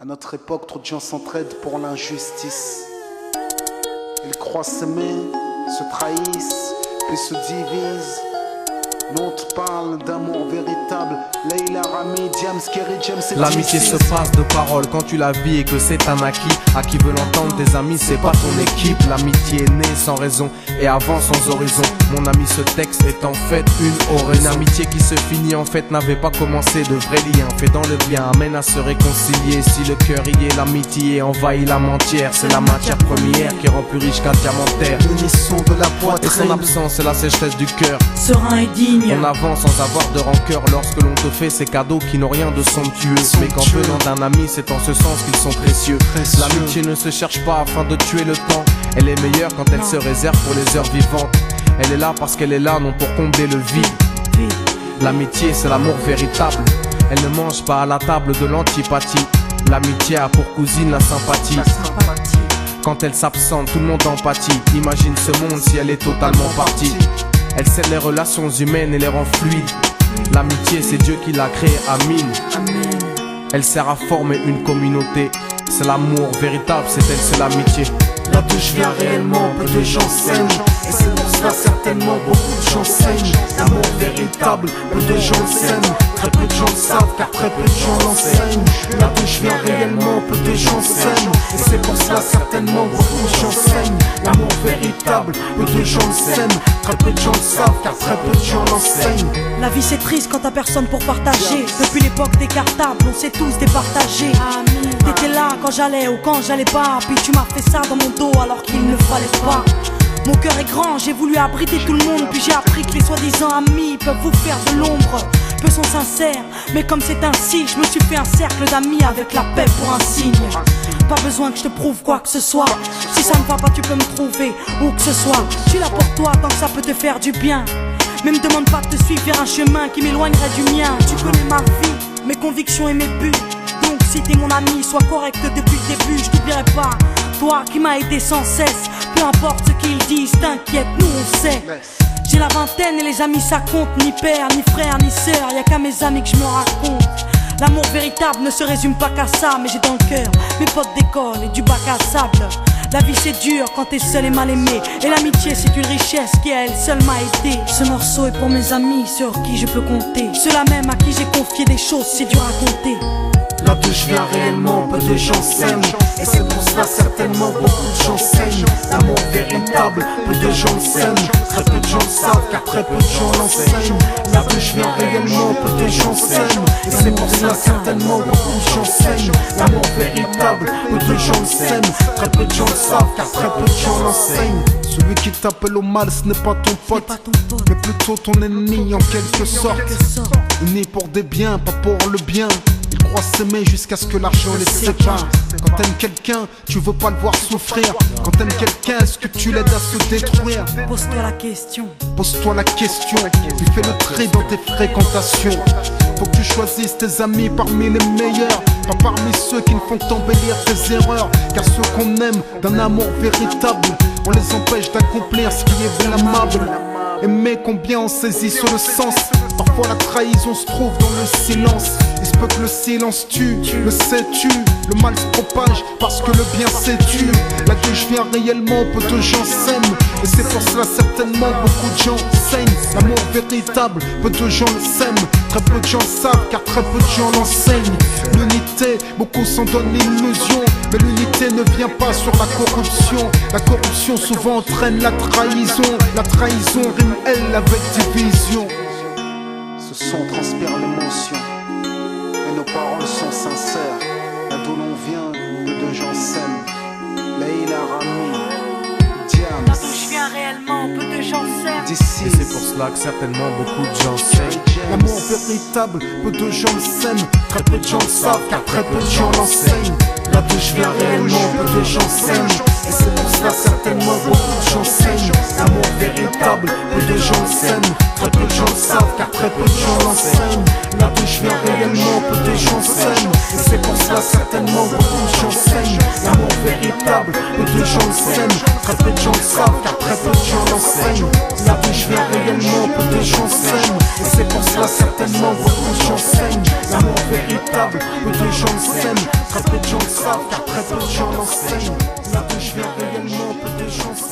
À notre époque, trop de gens s'entraident pour l'injustice. Ils croient s'aimer, se trahissent, puis se divisent. Nous on te parle d'amour véritable. Leila, Rami, Diams, Kerry, James et l'amitié se passe de paroles quand tu la vis et que c'est un acquis. À qui veut l'entendre, tes amis, c'est pas ton équipe. L'amitié est née sans raison et avance sans horizon. Mon ami, ce texte est en fait une oraison. Une amitié qui se finit en fait n'avait pas commencé. De vrais liens faits dans le bien amène à se réconcilier. Si le cœur y est, l'amitié envahit l'âme entière. C'est la matière première qui rend plus riche qu'un diamantaire. L'unisson de la poitrine. Et son absence, c'est la sécheresse du cœur. Serein et digne. On avance sans avoir de rancœur lorsque l'on te fait ces cadeaux qui n'ont rien de somptueux. Mais qu'en venant d'un ami, c'est en ce sens qu'ils sont précieux. L'amitié ne se cherche pas afin de tuer le temps. Elle est meilleure quand elle se réserve pour les heures vivantes. Elle est là parce qu'elle est là, non pour combler le vide. L'amitié, c'est l'amour véritable. Elle ne mange pas à la table de l'antipathie. L'amitié a pour cousine la sympathie. Quand elle s'absente, tout le monde empathie. Imagine ce monde si elle est totalement partie. Elle scelle les relations humaines et les rend fluides. L'amitié, c'est Dieu qui l'a créée, Amin. Elle sert à former une communauté. C'est l'amour véritable, c'est elle, c'est l'amitié. Là d'où je viens réellement, peu de gens s'aiment. Et c'est pour cela certainement beaucoup de gens saignent. L'amour véritable, peu de gens s'aiment. Très peu de gens le savent car très peu de gens l'enseignent. Là d'où je viens réellement, peu de gens s'aiment. Et c'est pour cela certainement beaucoup de gens saignent. L'amour véritable, peu de gens le s'aiment. Très peu de gens le savent car très peu de gens l'enseignent. La vie c'est triste quand t'as personne pour partager. Depuis l'époque des cartables, on s'est tous départagés. T'étais là quand j'allais ou quand j'allais pas. Puis tu m'as fait ça dans mon dos alors qu'il ne fallait pas. Mon cœur est grand, j'ai voulu abriter tout le monde. Puis j'ai appris que les soi-disant amis peuvent vous faire de l'ombre. Peu sont sincères, mais comme c'est ainsi, je me suis fait un cercle d'amis avec la paix pour un signe. Pas besoin que je te prouve quoi que ce soit. Si ça ne va pas, tu peux me trouver où que ce soit. Je suis là pour toi tant que ça peut te faire du bien. Mais me demande pas de te suivre vers un chemin qui m'éloignerait du mien. Tu connais ma vie, mes convictions et mes buts. Donc si t'es mon ami, sois correct depuis le début. Je t'oublierai pas, toi qui m'as aidé sans cesse. Peu importe ce qu'ils disent, t'inquiète, nous on sait. J'ai la vingtaine et les amis ça compte. Ni père, ni frère, ni sœur, y'a qu'à mes amis que je me raconte. L'amour véritable ne se résume pas qu'à ça. Mais j'ai dans le cœur mes potes d'école et du bac à sable. La vie c'est dur quand t'es seul et mal aimé. Et l'amitié c'est une richesse qui à elle seule m'a aidé. Ce morceau est pour mes amis sur qui je peux compter. Ceux-là même à qui j'ai confié des choses, c'est dur à compter. Là d'où je viens réellement, peu de gens s'aiment. Et c'est pour cela certainement beaucoup de gens saignent. L'amour véritable, peu de gens le s'aiment. Très peu de gens le savent car très peu de gens l'enseignent. Là d'où je viens réellement, peu de gens s'aiment. Et c'est pour cela certainement beaucoup de gens saignent. L'amour véritable, peu de gens le s'aiment. Très peu de gens le savent car très peu de gens l'enseignent. Celui qui t'appelle au mal, ce n'est pas ton pote, mais plutôt ton ennemi en quelque sorte. Né pour des biens, pas pour le bien. Ils croient s'aimer jusqu'à ce que l'argent les sépare. Quand t'aimes quelqu'un, tu veux pas le voir souffrir. Quand t'aimes quelqu'un, est-ce que tu l'aides à se détruire? Pose-toi la question. Pose-toi la question, puis fais le tri dans tes fréquentations. Faut que tu choisisses tes amis parmi les meilleurs, pas parmi ceux qui ne font qu'embellir tes erreurs. Car ceux qu'on aime d'un amour véritable, on les empêche d'accomplir ce qui est blâmable. Aimer combien on saisit sur le sens. Parfois la trahison se trouve dans le silence. Il se peut que le silence tue, le sais-tu. Le mal se propage parce que le bien s'étue. Là d'où je viens réellement, peu de gens s'aiment. Et c'est pour cela certainement beaucoup de gens saignent. L'amour véritable, peu de gens le s'aiment. Très peu de gens savent car très peu de gens l'enseignent. L'unité, beaucoup s'en donnent l'illusion. Mais l'unité ne vient pas sur la corruption. La corruption souvent entraîne la trahison. La trahison rime elle avec division. Ce son transpire l'émotion et nos paroles sont sincères. Là d'où l'on vient, peu de gens s'aiment. Leila, Rami, Diams. Là d'où je viens réellement, peu de gens s'aiment. D'ici, Et c'est pour cela que certainement beaucoup de gens saignent. l'amour véritable, peu de gens le s'aiment. Très peu de gens le savent car très peu de gens l'enseignent. Là d'où je viens réellement, peu de gens s'aiment. Et c'est pour cela certainement beaucoup de gens saignent. L'amour véritable, peu de gens le s'aiment. Très peu de gens le savent car très peu de gens l'enseignent. Là d'où je viens réellement, peu de gens s'aiment. Et c'est pour cela certainement beaucoup de gens saignent. L'amour véritable, peu de gens le s'aiment, très peu de gens le savent, car très peu de gens l'enseignent. Là d'où je viens réellement, peu de gens s'aiment, et c'est pour cela certainement beaucoup de gens saignent. L'amour véritable, peu de gens le s'aiment, très peu de gens le savent, car très peu de gens l'enseignent. Là d'où je viens réellement, peu de gens s'aiment.